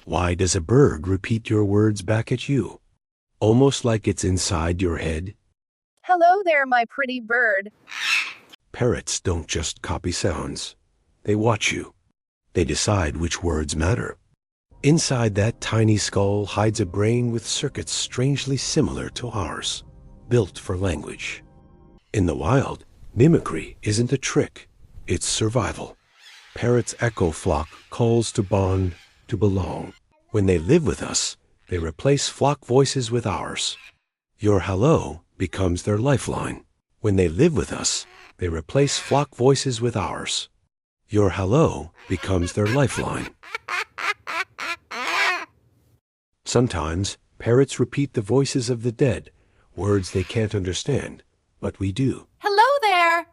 Why does a bird repeat your words back at you? Almost like it's inside your head? Hello there, my pretty bird. Parrots don't just copy sounds. They watch you. They decide which words matter. Inside that tiny skull hides a brain with circuits strangely similar to ours, built for language. In the wild, mimicry isn't a trick, it's survival. Parrots' echo flock calls to bond, to belong. When they live with us, they replace flock voices with ours. Your hello becomes their lifeline. When they live with us, they replace flock voices with ours. Your hello becomes their lifeline. Sometimes, parrots repeat the voices of the dead, words they can't understand, but we do. Hello there!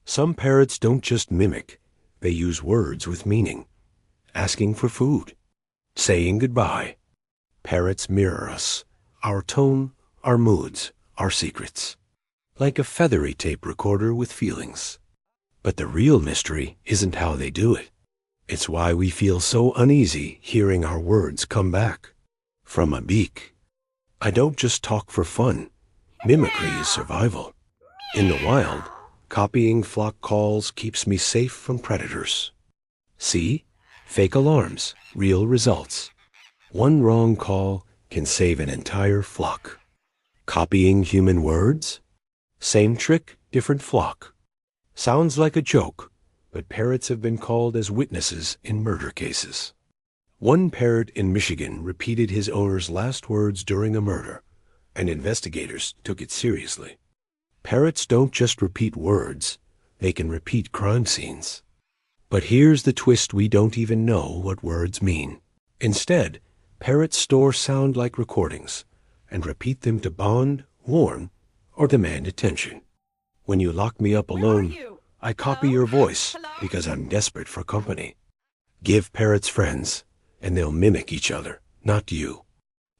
Some parrots don't just mimic, they use words with meaning. Asking for food, saying goodbye. Parrots mirror us, our tone, our moods, our secrets. Like a feathery tape recorder with feelings. But the real mystery isn't how they do it. It's why we feel so uneasy hearing our words come back. From a beak. I don't just talk for fun. Mimicry is survival. In the wild, copying flock calls keeps me safe from predators. See? Fake alarms, real results. One wrong call can save an entire flock. Copying human words? Same trick, different flock. Sounds like a joke, but parrots have been called as witnesses in murder cases. One parrot in Michigan repeated his owner's last words during a murder, and investigators took it seriously. Parrots don't just repeat words, they can repeat crime scenes. But here's the twist: we don't even know what words mean. Instead, parrots store sound-like recordings and repeat them to bond, warn, or demand attention. When you lock me up alone, I copy your voice because I'm desperate for company. Give parrots friends, and they'll mimic each other, not you.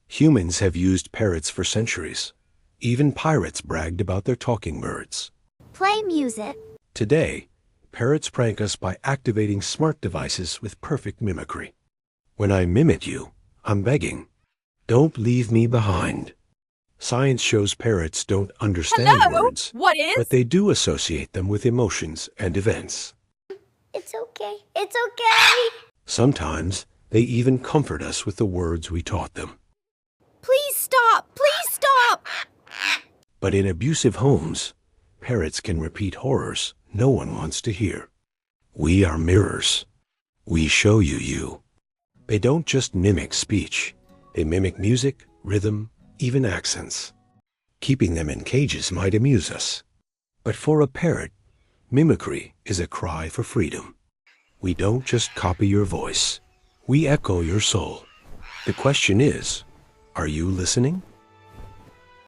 Humans have used parrots for centuries. Even pirates bragged about their talking birds. Play music. Today, parrots prank us by activating smart devices with perfect mimicry. When I mimic you, I'm begging, don't leave me behind. Science shows parrots don't understand words, What is? but they do associate them with emotions and events. It's okay. It's okay. Sometimes, they even comfort us with the words we taught them. Please stop! Please stop! But in abusive homes, parrots can repeat horrors no one wants to hear. We are mirrors. We show you you. They don't just mimic speech. They mimic music, rhythm, even accents. Keeping them in cages might amuse us. But for a parrot, mimicry is a cry for freedom. We don't just copy your voice. We echo your soul. The question is, are you listening?